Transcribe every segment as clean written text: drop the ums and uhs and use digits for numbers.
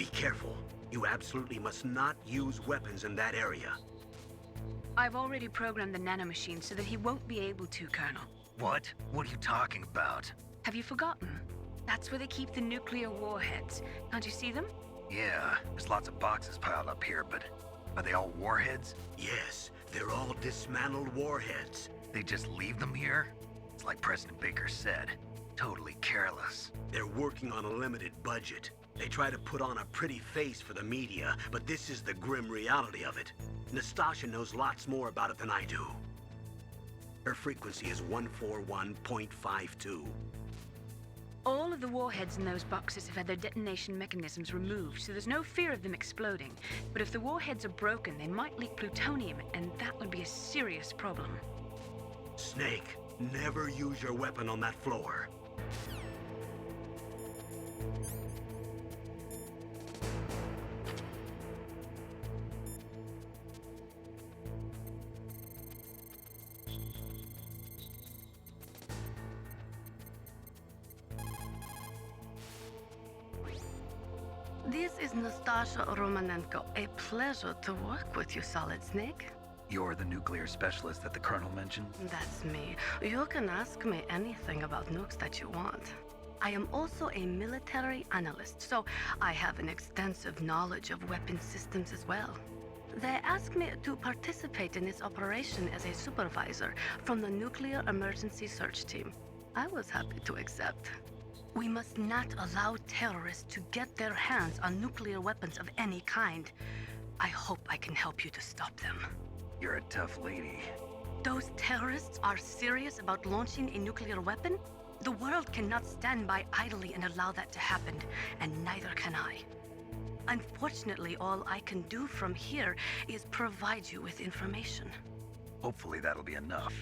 careful. You absolutely must not use weapons in that area. I've already programmed the nanomachine so that he won't be able to, Colonel. What? What are you talking about? Have you forgotten? That's where they keep the nuclear warheads. Can't you see them? Yeah, there's lots of boxes piled up here, but are they all warheads? Yes, they're all dismantled warheads. They just leave them here? It's like President Baker said, totally careless. They're working on a limited budget. They try to put on a pretty face for the media, but this is the grim reality of it. Nastasha knows lots more about it than I do. Her frequency is 141.52. All of the warheads in those boxes have had their detonation mechanisms removed, so there's no fear of them exploding. But if the warheads are broken, they might leak plutonium, and that would be a serious problem. Snake, never use your weapon on that floor. This is Nastasha Romanenko. A pleasure to work with you, Solid Snake. You're the nuclear specialist that the Colonel mentioned? That's me. You can ask me anything about nukes that you want. I am also a military analyst, so I have an extensive knowledge of weapon systems as well. They asked me to participate in this operation as a supervisor from the Nuclear Emergency Search Team. I was happy to accept. We must not allow terrorists to get their hands on nuclear weapons of any kind. I hope I can help you to stop them. You're a tough lady. Those terrorists are serious about launching a nuclear weapon? The world cannot stand by idly and allow that to happen, and neither can I. Unfortunately, all I can do from here is provide you with information. Hopefully that'll be enough.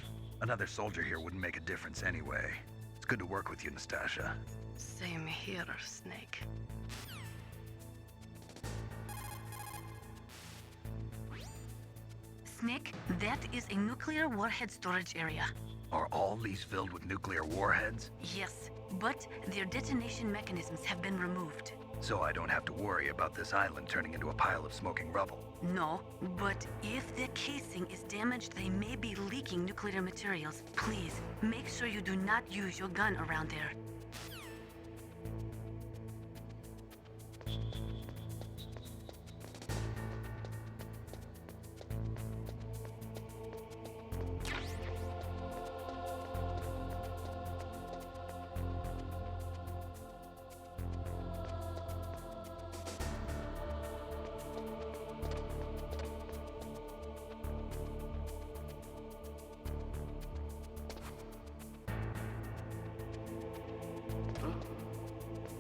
Another soldier here wouldn't make a difference anyway. It's good to work with you, Nastasha. Same here, Snake. Snake, that is a nuclear warhead storage area. Are all these filled with nuclear warheads? Yes, but their detonation mechanisms have been removed. So I don't have to worry about this island turning into a pile of smoking rubble. No, but if the casing is damaged, they may be leaking nuclear materials. Please, make sure you do not use your gun around there.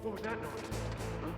What was that noise? Huh?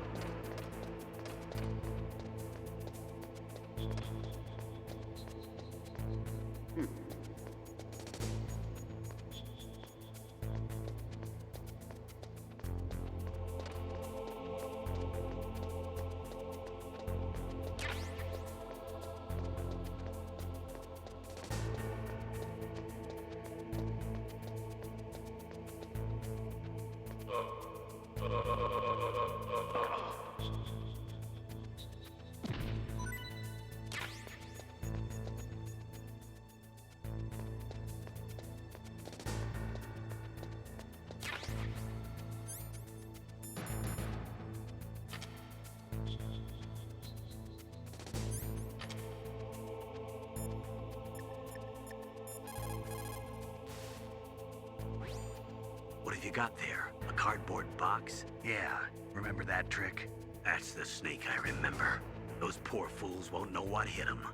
What have you got there? A cardboard box? Yeah, remember that trick? That's the Snake I remember. Those poor fools won't know what hit them.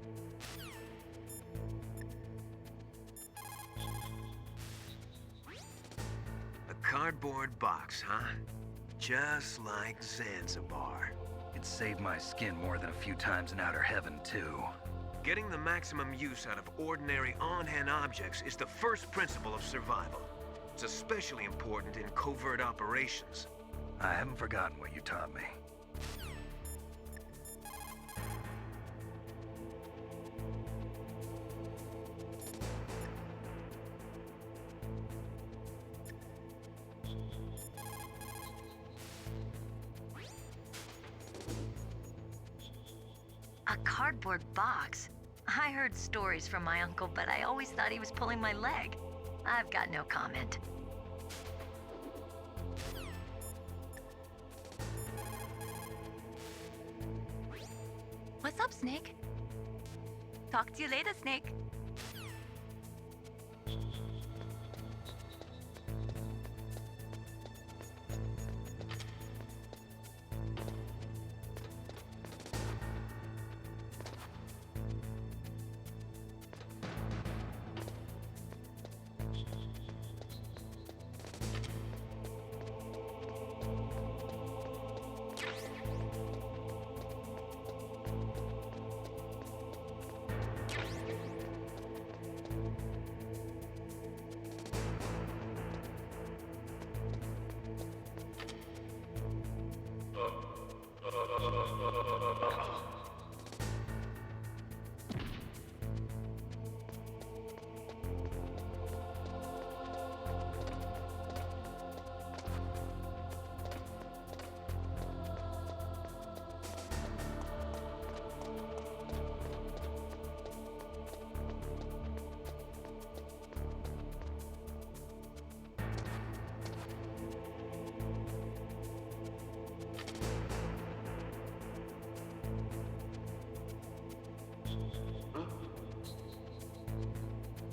A cardboard box, huh? Just like Zanzibar. It saved my skin more than a few times in outer heaven, too. Getting the maximum use out of ordinary on-hand objects is the first principle of survival. It's especially important in covert operations. I haven't forgotten what you taught me. A cardboard box? I heard stories from my uncle, but I always thought he was pulling my leg. I've got no comment. What's up, Snake? Talk to you later, Snake.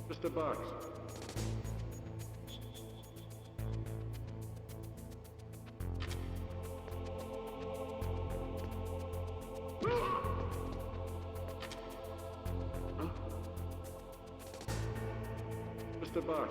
Just a box. Huh? Just a box.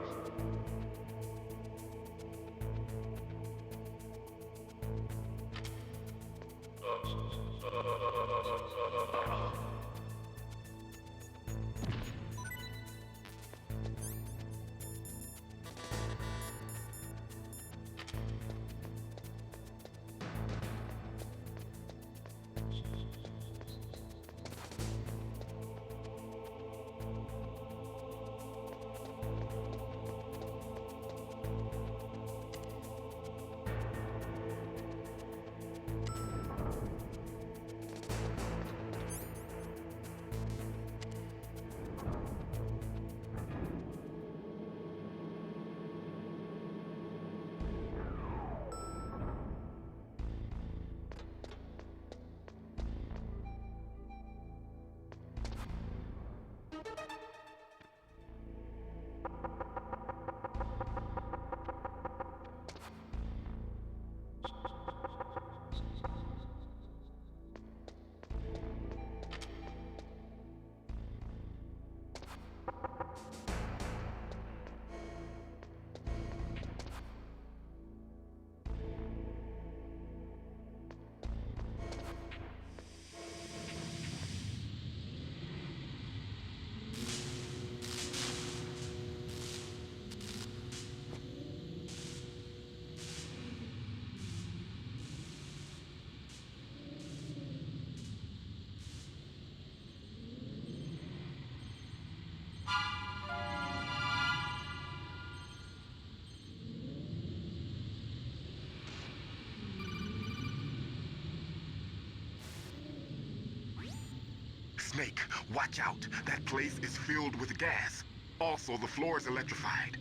Snake, watch out. That place is filled with gas. Also, the floor is electrified.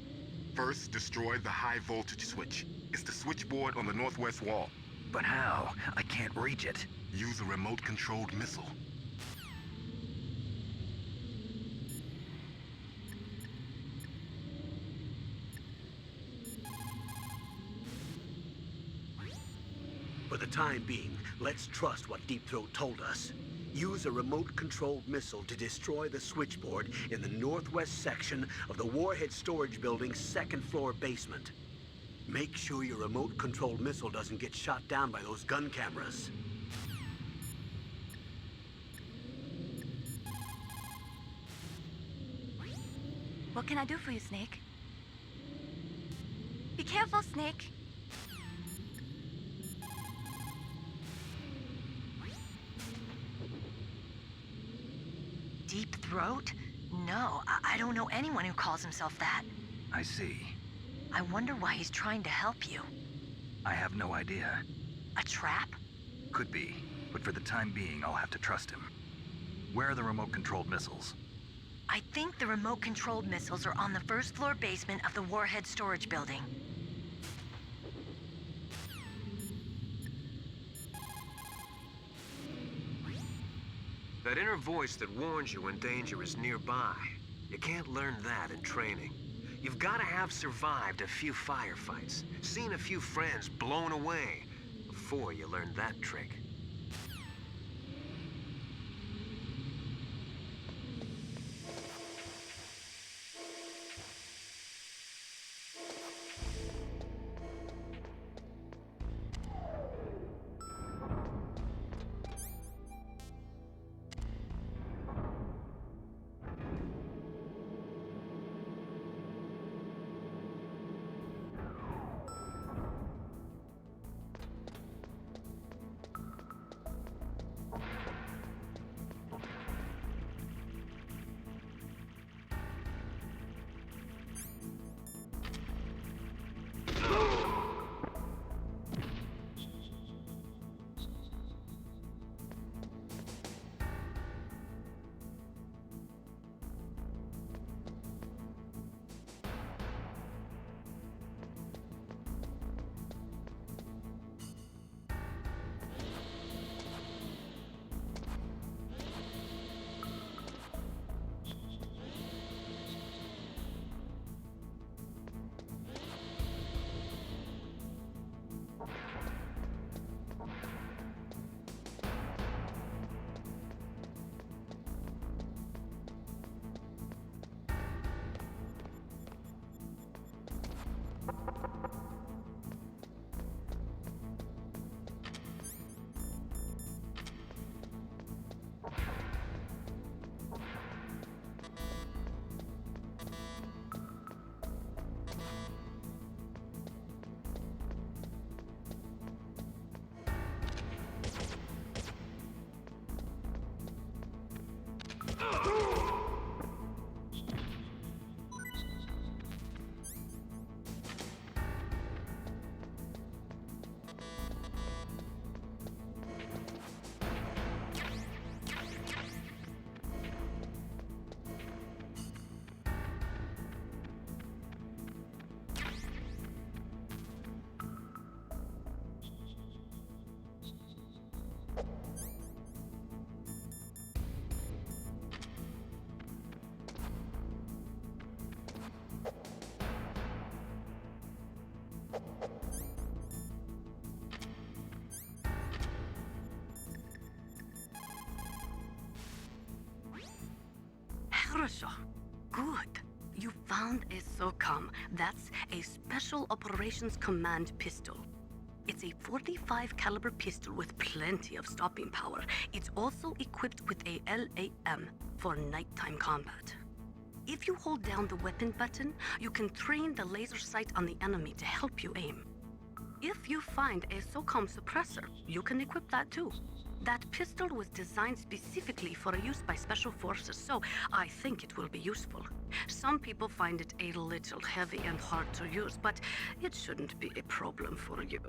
First, destroy the high voltage switch. It's the switchboard on the northwest wall. But how? I can't reach it. Use a remote-controlled missile. For the time being, let's trust what Deep Throat told us. Use a remote-controlled missile to destroy the switchboard in the northwest section of the Warhead Storage Building's second-floor basement. Make sure your remote-controlled missile doesn't get shot down by those gun cameras. What can I do for you, Snake? Be careful, Snake. Deep Throat? No, I don't know anyone who calls himself that. I see. I wonder why he's trying to help you. I have no idea. A trap? Could be, but for the time being, I'll have to trust him. Where are the remote-controlled missiles? I think the remote-controlled missiles are on the first floor basement of the warhead storage building. That inner voice that warns you when danger is nearby. You can't learn that in training. You've got to have survived a few firefights, seen a few friends blown away, before you learn that trick. Harasha, good. You found a SOCOM. That's a Special Operations Command pistol. It's a 45 caliber pistol with plenty of stopping power. It's also equipped with a LAM for nighttime combat. If you hold down the weapon button, you can train the laser sight on the enemy to help you aim. If you find a SOCOM suppressor, you can equip that too. That pistol was designed specifically for use by special forces, so I think it will be useful. Some people find it a little heavy and hard to use, but it shouldn't be a problem for you.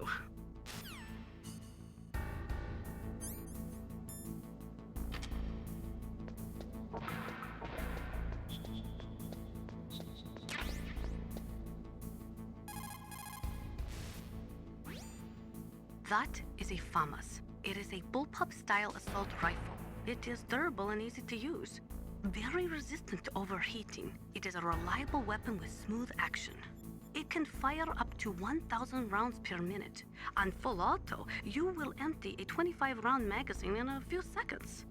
That is a FAMAS. It is a bullpup-style assault rifle. It is durable and easy to use. Very resistant to overheating. It is a reliable weapon with smooth action. It can fire up to 1,000 rounds per minute. On full auto, you will empty a 25-round magazine in a few seconds.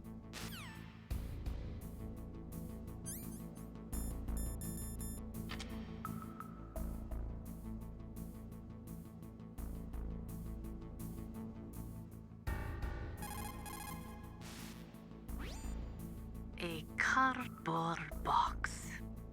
A cardboard box.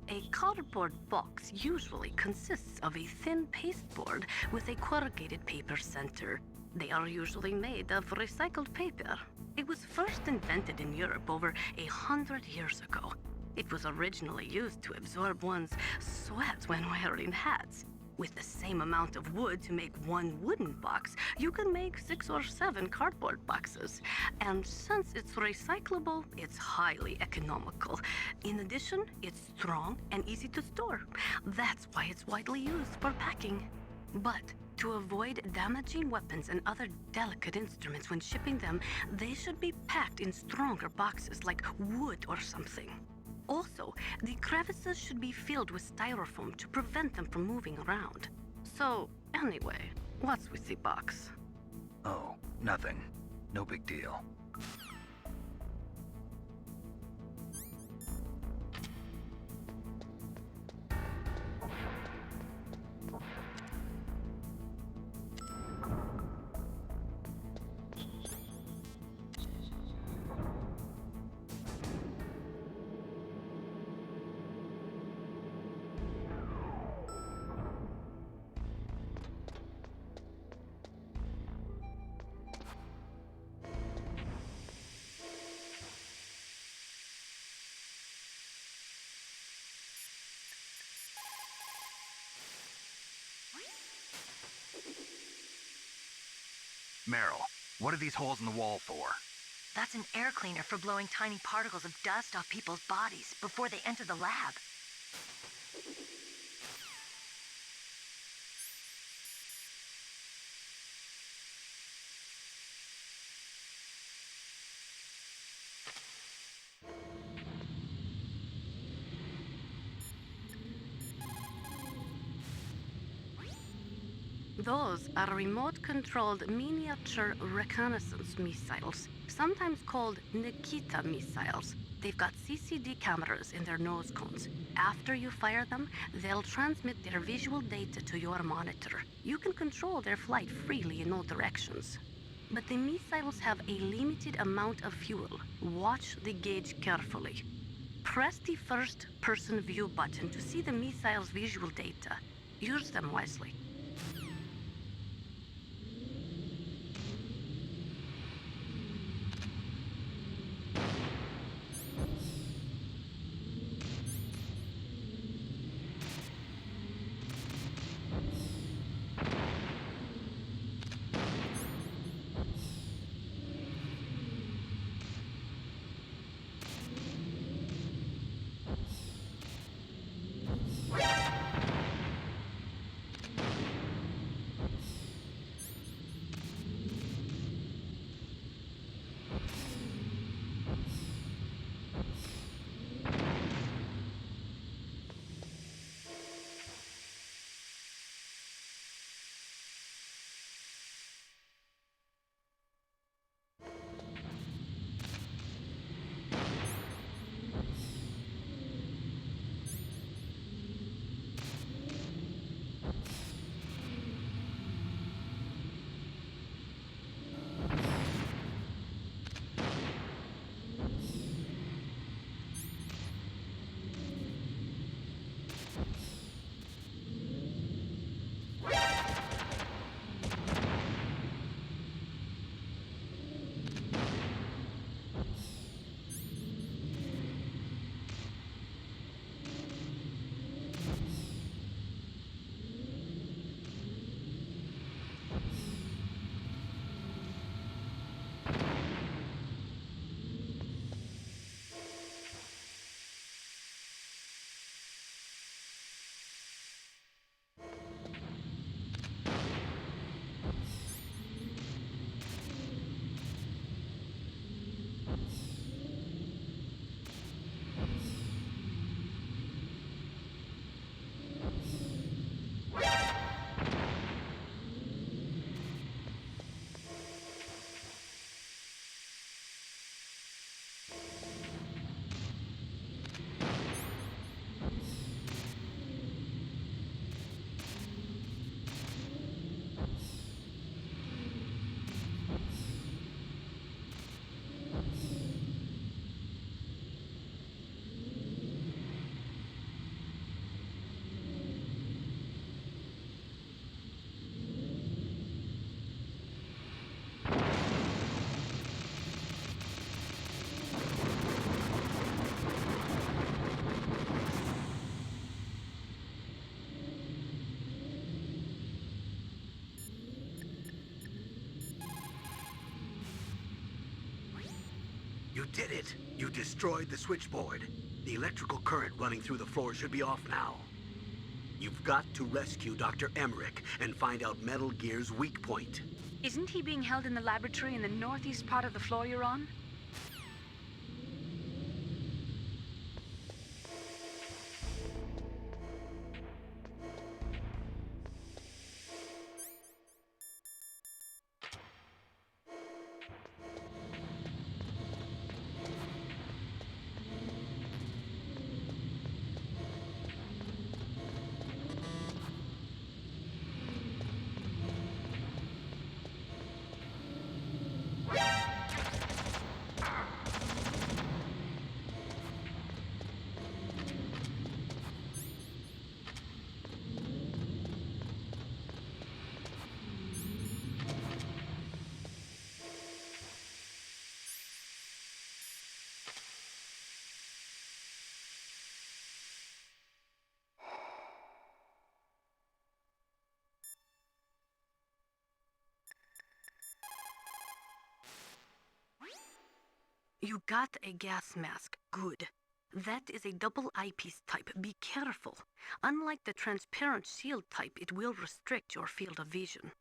A cardboard box usually consists of a thin pasteboard with a corrugated paper center. They are usually made of recycled paper. It was first invented in Europe over 100 years ago. It was originally used to absorb one's sweat when wearing hats. With the same amount of wood to make one wooden box, you can make 6 or 7 cardboard boxes. And since it's recyclable, it's highly economical. In addition, it's strong and easy to store. That's why it's widely used for packing. But to avoid damaging weapons and other delicate instruments when shipping them, they should be packed in stronger boxes like wood or something. Also, the crevices should be filled with styrofoam to prevent them from moving around. So, anyway, what's with the box? Oh, nothing. No big deal. Meryl, what are these holes in the wall for? That's an air cleaner for blowing tiny particles of dust off people's bodies before they enter the lab. Those are remote-controlled miniature reconnaissance missiles, sometimes called Nikita missiles. They've got CCD cameras in their nose cones. After you fire them, they'll transmit their visual data to your monitor. You can control their flight freely in all directions. But the missiles have a limited amount of fuel. Watch the gauge carefully. Press the first-person view button to see the missile's visual data. Use them wisely. did it! You destroyed the switchboard. The electrical current running through the floor should be off now. You've got to rescue Dr. Emmerich and find out Metal Gear's weak point. Isn't he being held in the laboratory in the northeast part of the floor you're on? You got a gas mask. Good. That is a double eyepiece type. Be careful. Unlike the transparent shield type, it will restrict your field of vision.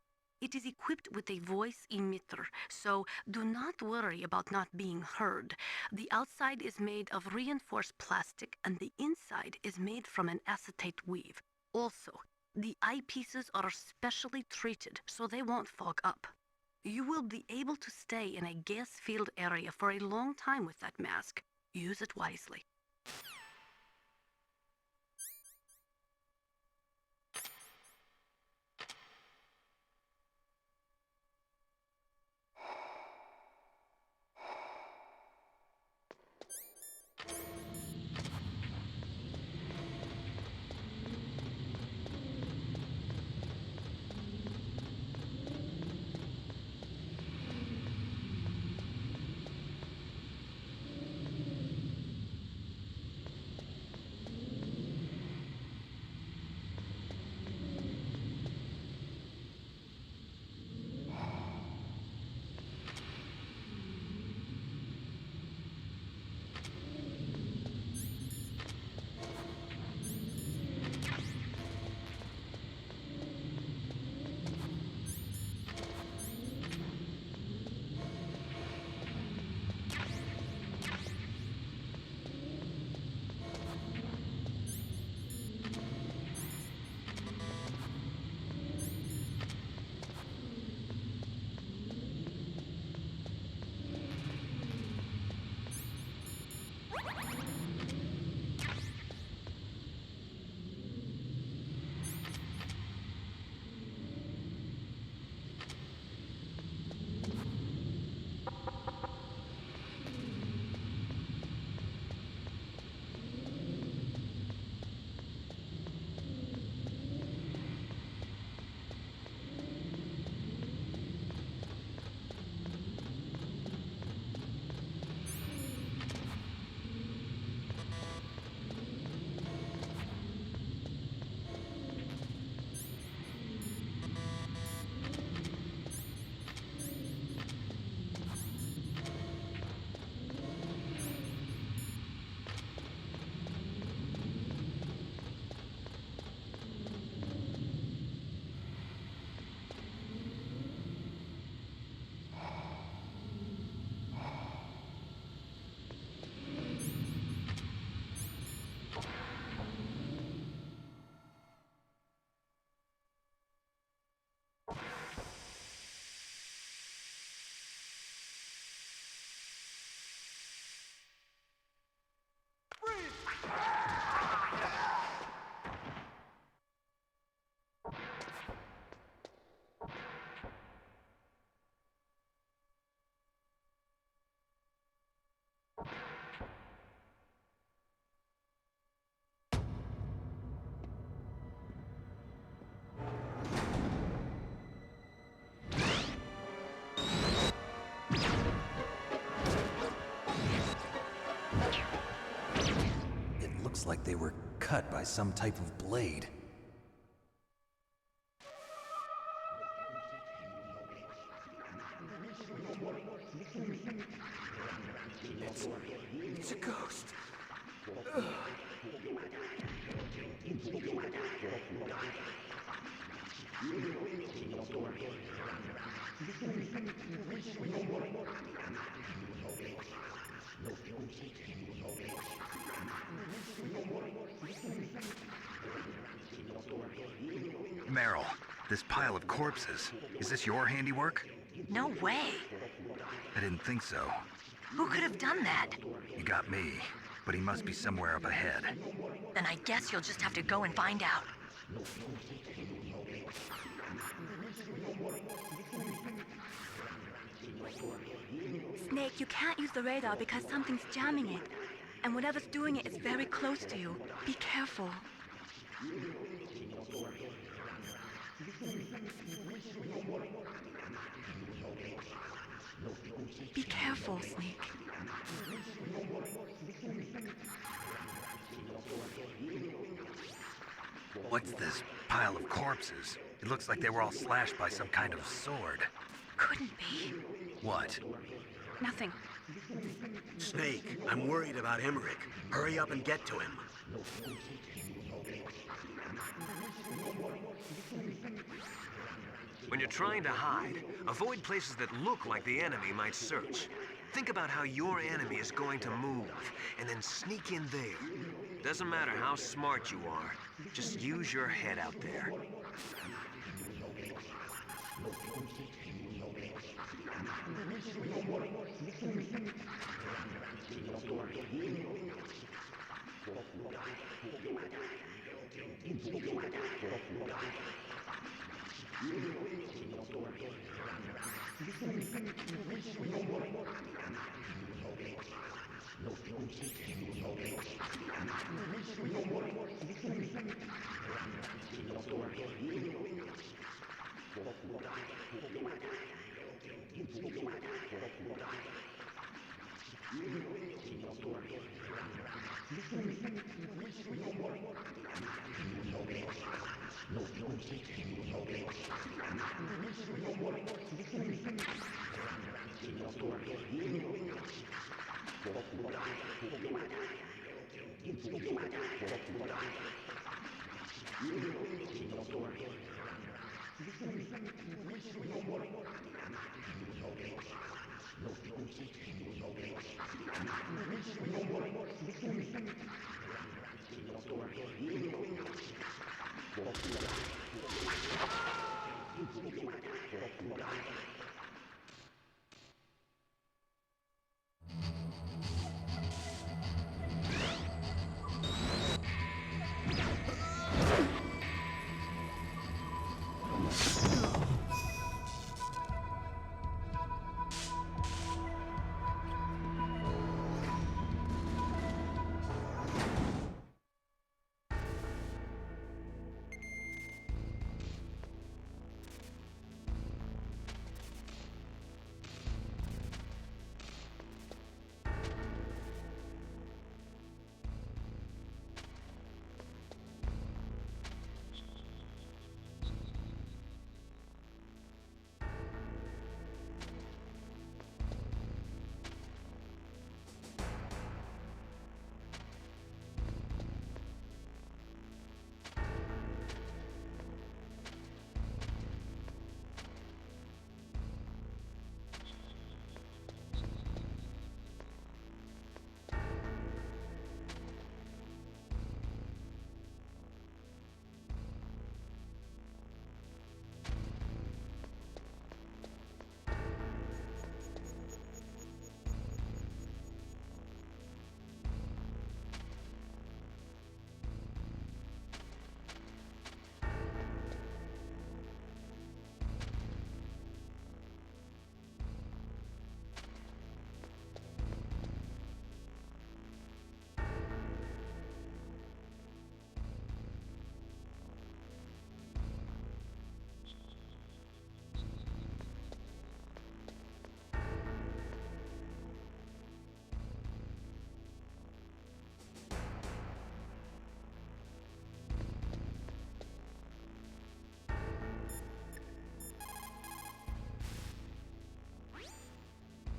It is equipped with a voice emitter, so do not worry about not being heard. The outside is made of reinforced plastic, and the inside is made from an acetate weave. Also, the eyepieces are specially treated so they won't fog up. You will be able to stay in a gas-filled area for a long time with that mask. Use it wisely. Looks like they were cut by some type of blade. ghost. Meryl, this pile of corpses, is this your handiwork? No way. I didn't think so. Who could have done that? You got me, but he must be somewhere up ahead. Then I guess you'll just have to go and find out. Snake, you can't use the radar because something's jamming it. And whatever's doing it is very close to you. Be careful. Be careful, Snake. What's this pile of corpses? It looks like they were all slashed by some kind of sword. Couldn't be. What? Nothing. Snake, I'm worried about Emmerich. Hurry up and get to him. When you're trying to hide, avoid places that look like the enemy might search. Think about how your enemy is going to move, and then sneak in there. Doesn't matter how smart you are, just use your head out there.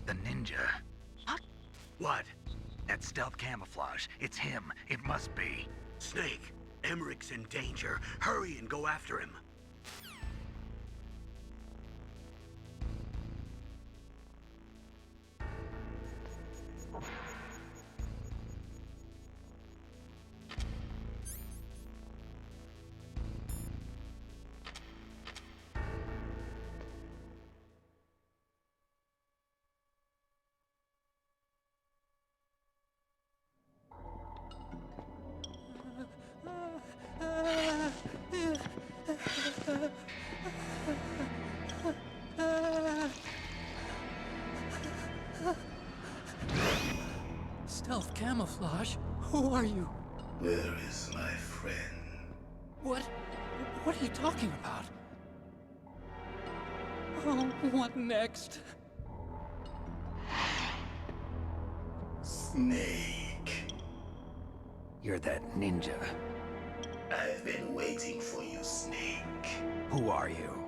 The ninja. What? That stealth camouflage. It's him. It must be. Snake, Emmerich's in danger. Hurry and go after him. Stealth camouflage? Who are you? Where is my friend? What are you talking about? Oh, what next? Snake. You're that ninja. I've been waiting for you, Snake. Who are you?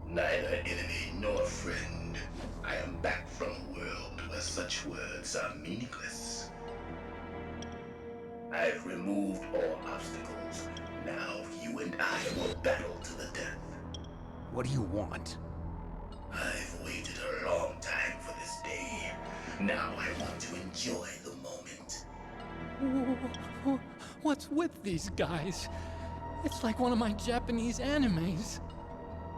Neither enemy nor friend. I am back from a world where such words are meaningless. I've removed all obstacles. Now you and I will battle to the death. What do you want? I've waited a long time for this day. Now I want to enjoy the moment. What's with these guys? It's like one of my Japanese animes.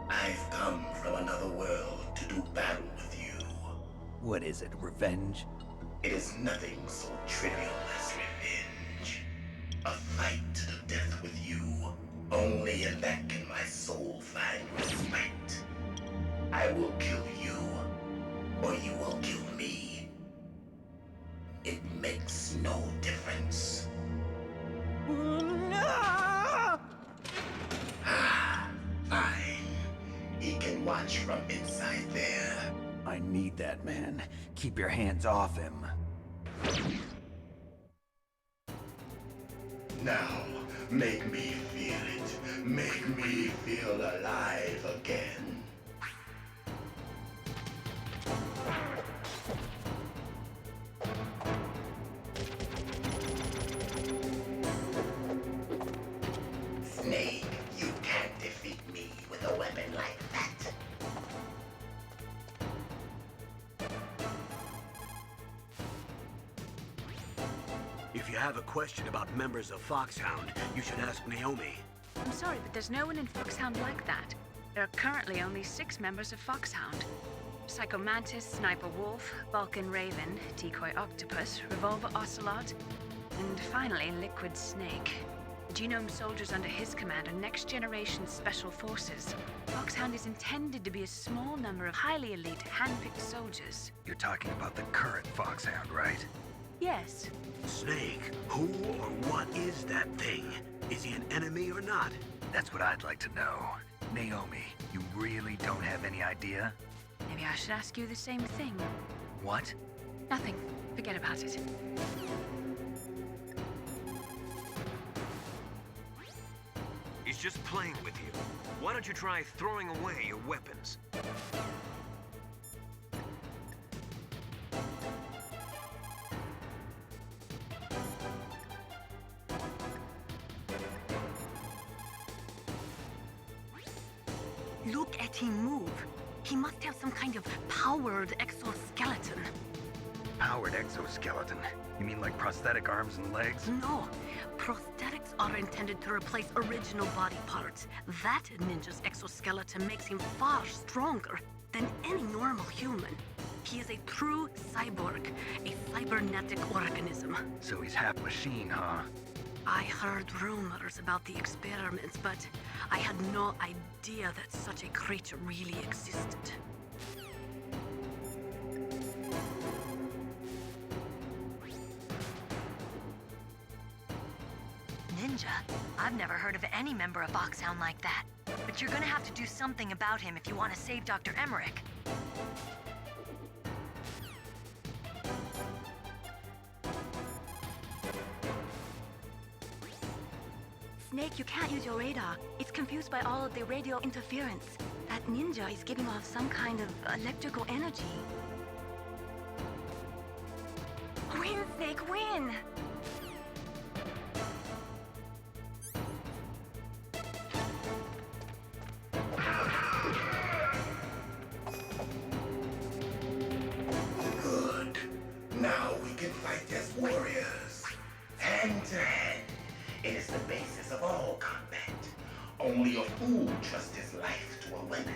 I've come from another world to do battle with you. What is it, revenge? It is nothing so trivial as revenge. A fight to the death with you. Only in that can my soul find respite. I will kill you, or you will kill me. It makes no difference. Fine. He can watch from inside there. I need that man. Keep your hands off him. Now, make me feel it. Make me feel alive again. Snake, you can't defeat me with a weapon like that. If you have a question about members of Foxhound, you should ask Naomi. I'm sorry, but there's no one in Foxhound like that. There are currently only 6 members of Foxhound. Psycho Mantis, Sniper Wolf, Vulcan Raven, Decoy Octopus, Revolver Ocelot, and finally Liquid Snake. The genome soldiers under his command are next-generation special forces. Foxhound is intended to be a small number of highly elite, hand-picked soldiers. You're talking about the current Foxhound, right? Yes. Snake, who or what is that thing? Is he an enemy or not? That's what I'd like to know. Naomi, you really don't have any idea? Maybe I should ask you the same thing. What? Nothing. Forget about it. He's just playing with you. Why don't you try throwing away your weapons? Look at him move. He must have some kind of powered exoskeleton. Powered exoskeleton? You mean like prosthetic arms and legs? No. Prosthetics are intended to replace original body parts. That ninja's exoskeleton makes him far stronger than any normal human. He is a true cyborg, a cybernetic organism. So he's half machine, huh? I heard rumors about the experiments, but I had no idea that such a creature really existed. Ninja? I've never heard of any member of Foxhound like that. But you're gonna have to do something about him if you want to save Dr. Emmerich. Snake, you can't use your radar. It's confused by all of the radio interference. That ninja is giving off some kind of electrical energy. Where's Snake win! Good. Now we can fight as warriors. Hand to hand. It is the basis of all combat. Only a fool trusts his life to a weapon.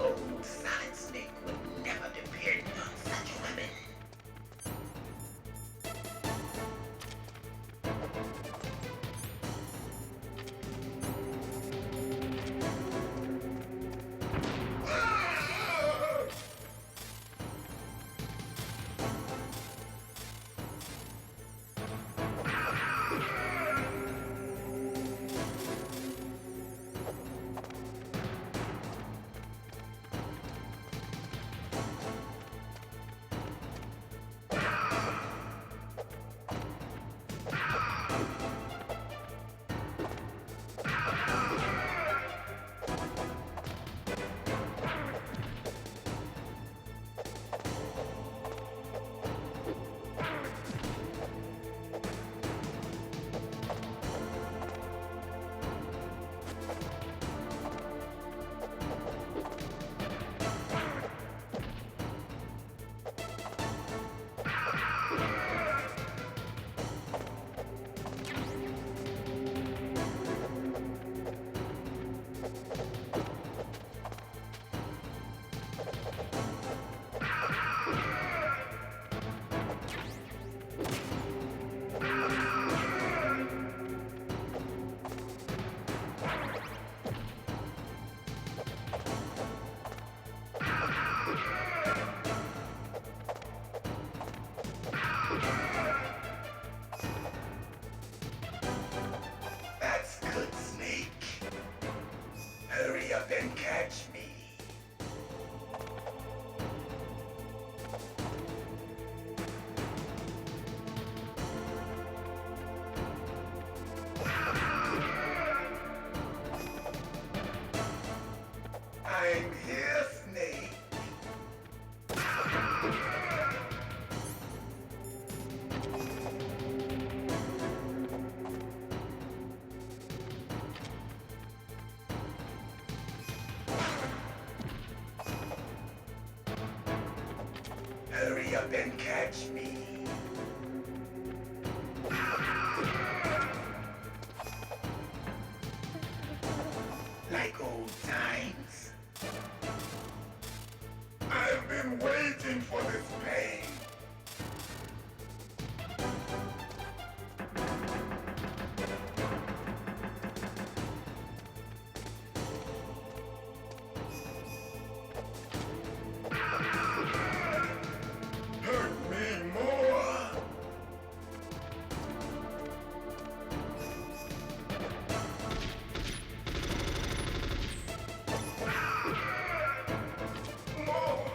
Old Solid Snake would never depend on such a weapon. That's good, Snake. Hurry up and catch me. I'm here, Snake. Hurry up and catch me. Like old times. I've been waiting for this pain. Hurt me more. More.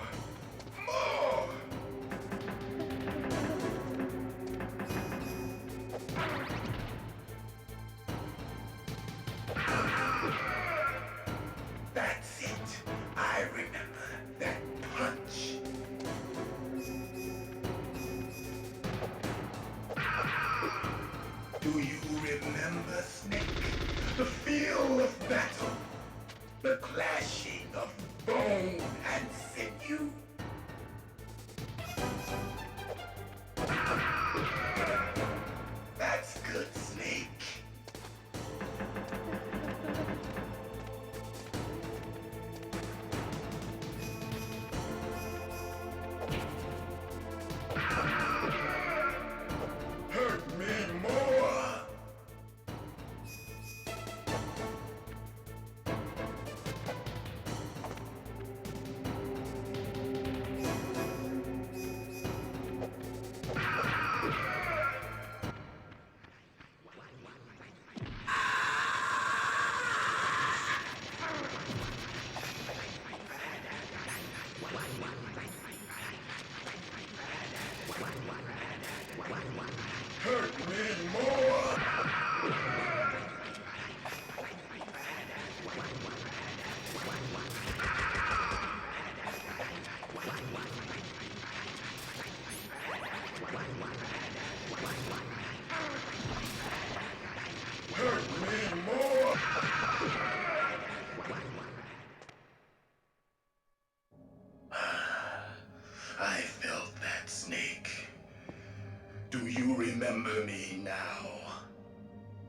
remember me now?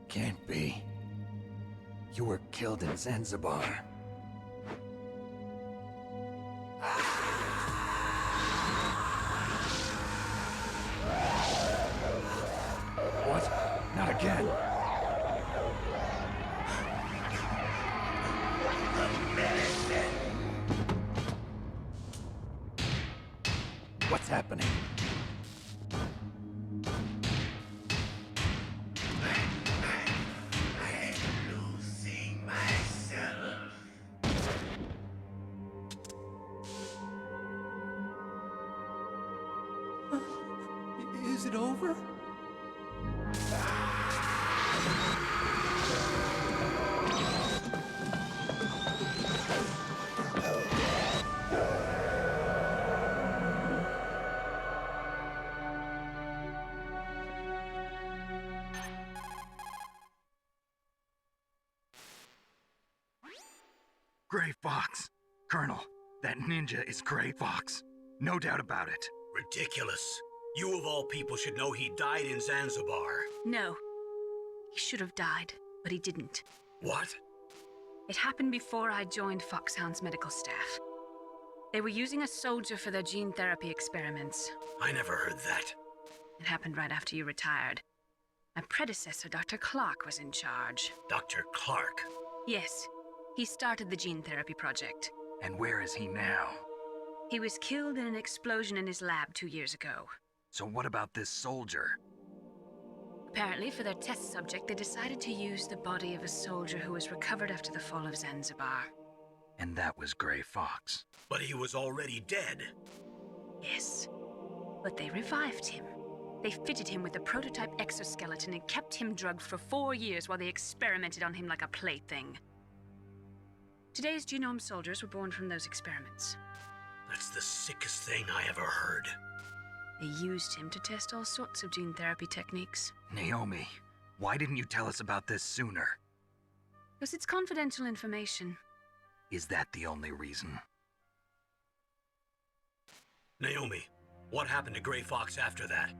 Can't be. You were killed in Zanzibar. What? Not again. What's happening? I'm losing myself. Is it over? Gray Fox. Colonel, that ninja is Gray Fox. No doubt about it. Ridiculous. You of all people should know he died in Zanzibar. No. He should have died, but he didn't. What? It happened before I joined Foxhound's medical staff. They were using a soldier for their gene therapy experiments. I never heard that. It happened right after you retired. My predecessor, Dr. Clark, was in charge. Dr. Clark? Yes. He started the gene therapy project. And where is he now? He was killed in an explosion in his lab 2 years ago. So what about this soldier? Apparently, for their test subject, they decided to use the body of a soldier who was recovered after the fall of Zanzibar. And that was Gray Fox. But he was already dead. Yes. But they revived him. They fitted him with a prototype exoskeleton and kept him drugged for 4 years while they experimented on him like a plaything. Today's genome soldiers were born from those experiments. That's the sickest thing I ever heard. They used him to test all sorts of gene therapy techniques. Naomi, why didn't you tell us about this sooner? Because it's confidential information. Is that the only reason? Naomi, what happened to Gray Fox after that?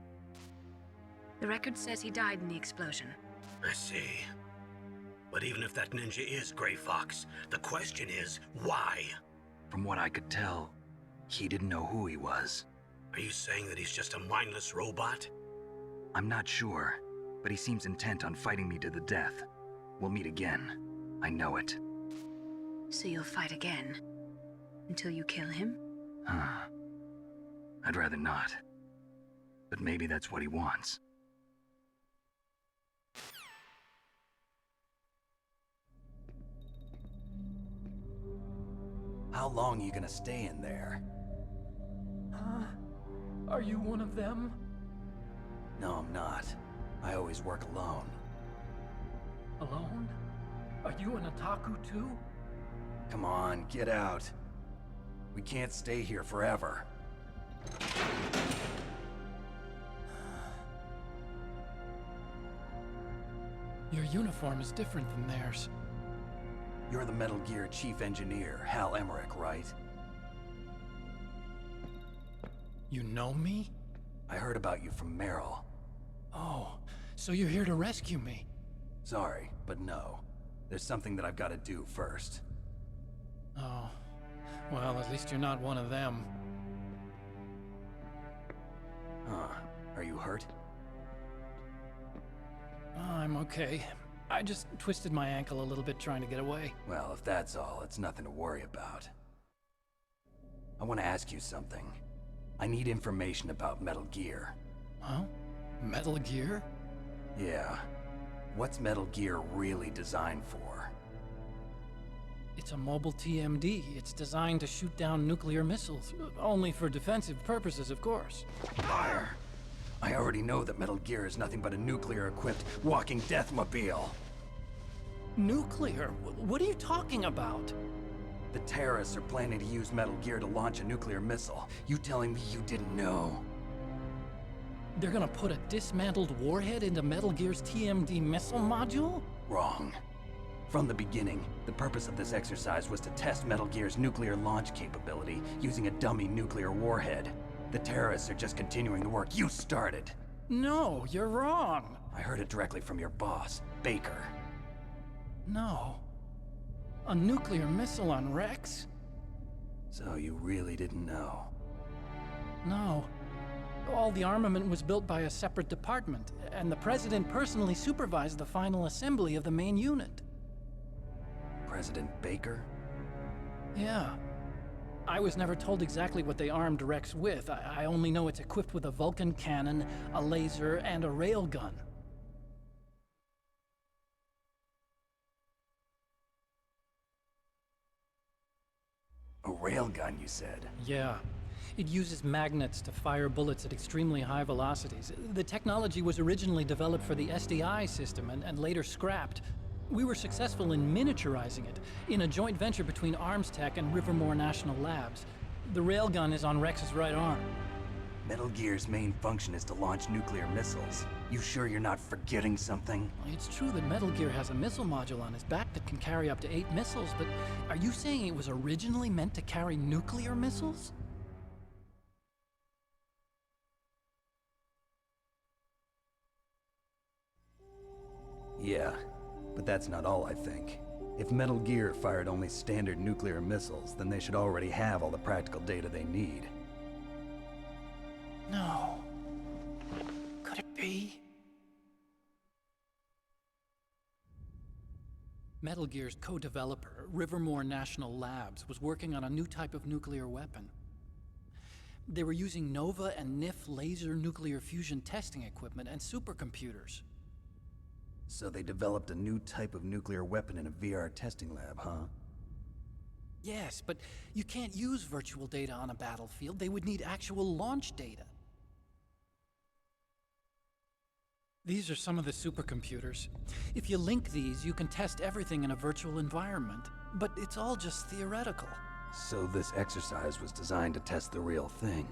The record says he died in the explosion. I see. But even if that ninja is Gray Fox, the question is, why? From what I could tell, he didn't know who he was. Are you saying that he's just a mindless robot? I'm not sure, but he seems intent on fighting me to the death. We'll meet again. I know it. So you'll fight again? Until you kill him? I'd rather not. But maybe that's what he wants. How long are you gonna stay in there? Huh? Are you one of them? No, I'm not. I always work alone. Alone? Are you an otaku too? Come on, get out. We can't stay here forever. Your uniform is different than theirs. You're the Metal Gear Chief Engineer, Hal Emmerich, right? You know me? I heard about you from Meryl. Oh, so you're here to rescue me? Sorry, but no. There's something that I've got to do first. Oh, well, at least you're not one of them. Huh. Are you hurt? I'm okay. I just twisted my ankle a little bit trying to get away. Well, if that's all, it's nothing to worry about. I want to ask you something. I need information about Metal Gear. Huh? Metal Gear? Yeah. What's Metal Gear really designed for? It's a mobile TMD. It's designed to shoot down nuclear missiles. Only for defensive purposes, of course. Fire! I already know that Metal Gear is nothing but a nuclear-equipped walking deathmobile. Nuclear? What are you talking about? The terrorists are planning to use Metal Gear to launch a nuclear missile. You telling me you didn't know? They're gonna put a dismantled warhead into Metal Gear's TMD missile module? Wrong. From the beginning, the purpose of this exercise was to test Metal Gear's nuclear launch capability using a dummy nuclear warhead. The terrorists are just continuing the work you started. No, you're wrong. I heard it directly from your boss, Baker. No. A nuclear missile on Rex? So you really didn't know? No. All the armament was built by a separate department, and the President personally supervised the final assembly of the main unit. President Baker? Yeah. I was never told exactly what they armed Rex with. I only know it's equipped with a Vulcan cannon, a laser, and a railgun. A railgun, you said? Yeah. It uses magnets to fire bullets at extremely high velocities. The technology was originally developed for the SDI system and later scrapped. We were successful in miniaturizing it, in a joint venture between Arms Tech and Rivermore National Labs. The railgun is on Rex's right arm. Metal Gear's main function is to launch nuclear missiles. You sure you're not forgetting something? It's true that Metal Gear has a missile module on his back that can carry up to 8 missiles, but are you saying it was originally meant to carry nuclear missiles? Yeah, but that's not all I think. If Metal Gear fired only standard nuclear missiles, then they should already have all the practical data they need. No. Could it be? Metal Gear's co-developer, Rivermore National Labs, was working on a new type of nuclear weapon. They were using Nova and NIF laser nuclear fusion testing equipment and supercomputers. So they developed a new type of nuclear weapon in a VR testing lab, huh? Yes, but you can't use virtual data on a battlefield. They would need actual launch data. These are some of the supercomputers. If you link these, you can test everything in a virtual environment. But it's all just theoretical. So this exercise was designed to test the real thing.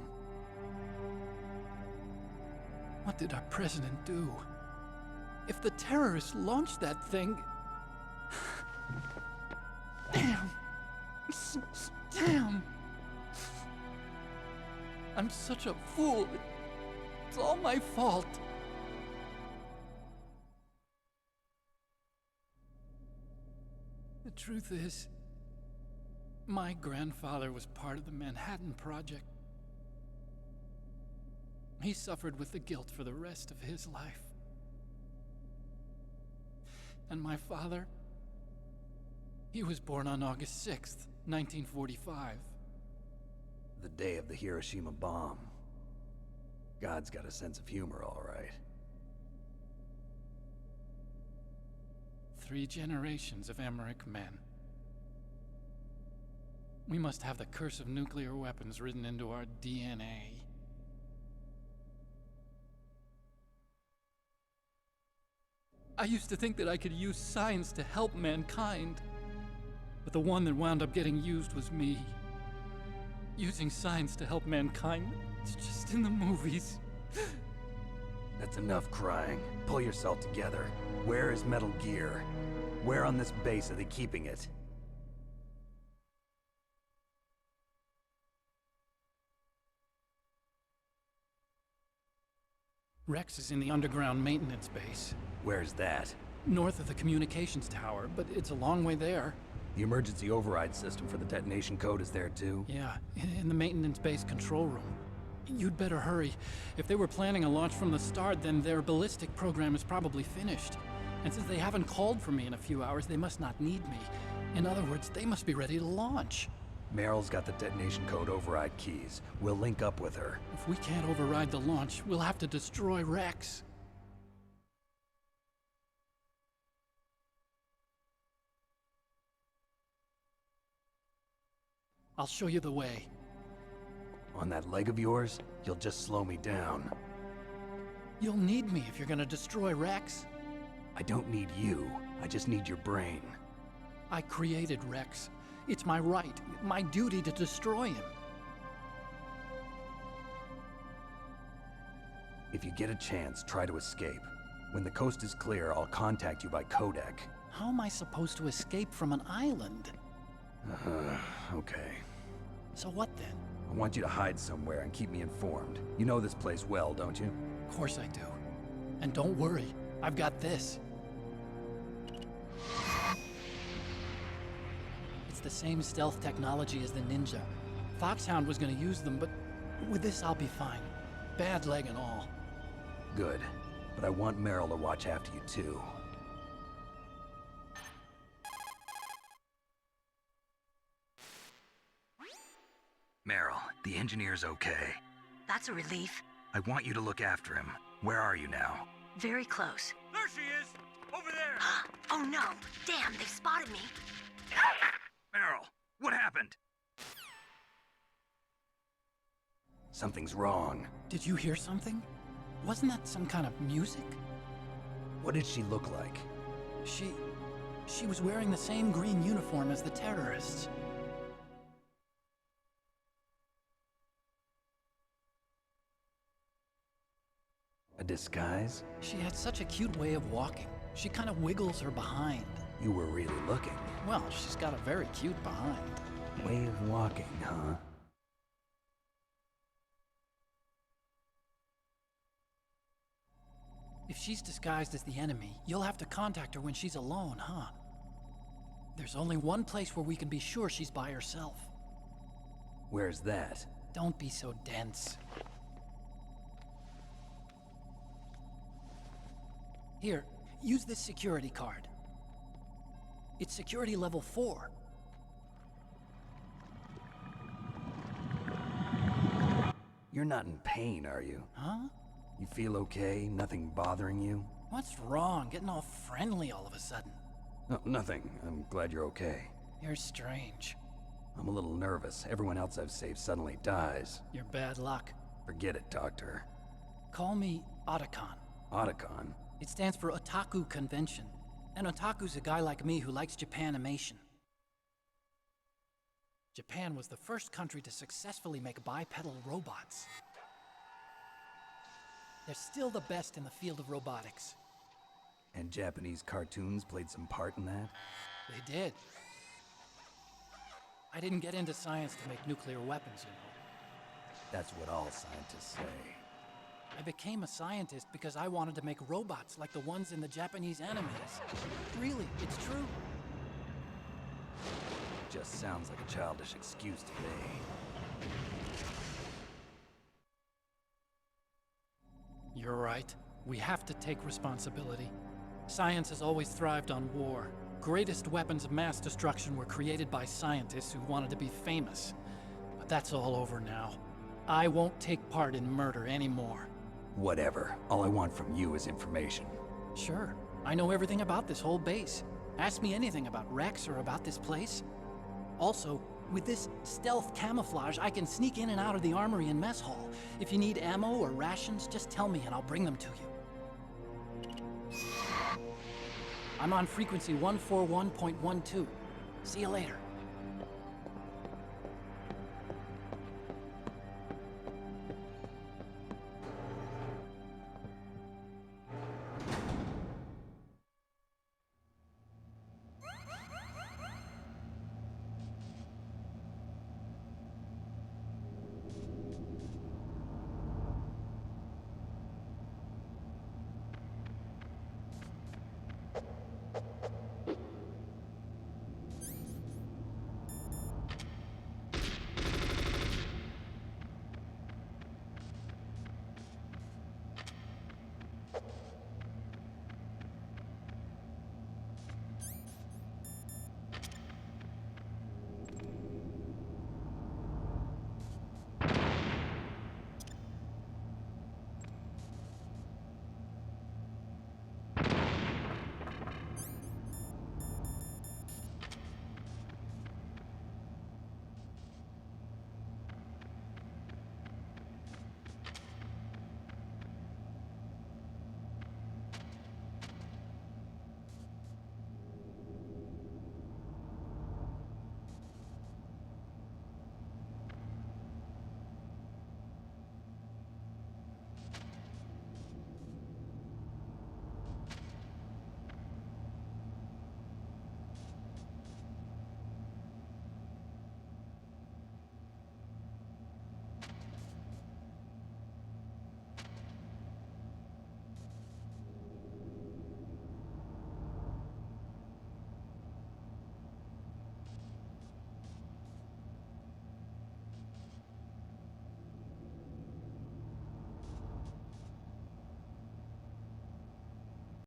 What did our president do? If the terrorists launched that thing... Damn! Damn! I'm such a fool. It's all my fault. The truth is, my grandfather was part of the Manhattan Project. He suffered with the guilt for the rest of his life. And my father, he was born on August 6th, 1945. The day of the Hiroshima bomb. God's got a sense of humor, all right. 3 generations of Emmerich men. We must have the curse of nuclear weapons written into our DNA. I used to think that I could use science to help mankind, but the one that wound up getting used was me. Using science to help mankind, it's just in the movies. That's enough crying. Pull yourself together. Where is Metal Gear? Where on this base are they keeping it? Rex is in the underground maintenance base. Where's that? North of the communications tower, but it's a long way there. The emergency override system for the detonation code is there too? Yeah, in the maintenance base control room. You'd better hurry. If they were planning a launch from the start, then their ballistic program is probably finished. And since they haven't called for me in a few hours, they must not need me. In other words, they must be ready to launch. Meryl's got the detonation code override keys. We'll link up with her. If we can't override the launch, we'll have to destroy Rex. I'll show you the way. On that leg of yours, you'll just slow me down. You'll need me if you're gonna destroy Rex. I don't need you. I just need your brain. I created Rex. It's my right, my duty to destroy him. If you get a chance, try to escape. When the coast is clear, I'll contact you by codec. How am I supposed to escape from an island? Okay. So what then? I want you to hide somewhere and keep me informed. You know this place well, don't you? Of course I do. And don't worry, I've got this. It's the same stealth technology as the Ninja. Foxhound was gonna use them, but with this I'll be fine. Bad leg and all. Good. But I want Meryl to watch after you too. Meryl, the engineer's okay. That's a relief. I want you to look after him. Where are you now? Very close. There she is! Over there! Oh no! Damn, they've spotted me. Meryl, what happened? Something's wrong. Did you hear something? Wasn't that some kind of music? What did she look like? She was wearing the same green uniform as the terrorists. A disguise? She had such a cute way of walking. She kind of wiggles her behind. You were really looking. Well, she's got a very cute behind. Way of walking, huh? If she's disguised as the enemy, you'll have to contact her when she's alone, huh? There's only one place where we can be sure she's by herself. Where's that? Don't be so dense. Here, use this security card. It's security level 4. You're not in pain, are you? Huh? You feel okay? Nothing bothering you? What's wrong? Getting all friendly all of a sudden. No, nothing. I'm glad you're okay. You're strange. I'm a little nervous. Everyone else I've saved suddenly dies. You're bad luck. Forget it, Doctor. Call me Otacon. Otacon? It stands for Otaku Convention. An otaku's a guy like me who likes Japanimation. Japan was the first country to successfully make bipedal robots. They're still the best in the field of robotics. And Japanese cartoons played some part in that? They did. I didn't get into science to make nuclear weapons, you know. That's what all scientists say. I became a scientist because I wanted to make robots like the ones in the Japanese animes. Really, it's true. Just sounds like a childish excuse to me. You're right. We have to take responsibility. Science has always thrived on war. Greatest weapons of mass destruction were created by scientists who wanted to be famous. But that's all over now. I won't take part in murder anymore. Whatever. All I want from you is information. Sure. I know everything about this whole base. Ask me anything about Rex or about this place. Also, with this stealth camouflage, I can sneak in and out of the armory and mess hall. If you need ammo or rations, just tell me and I'll bring them to you. I'm on frequency 141.12. See you later.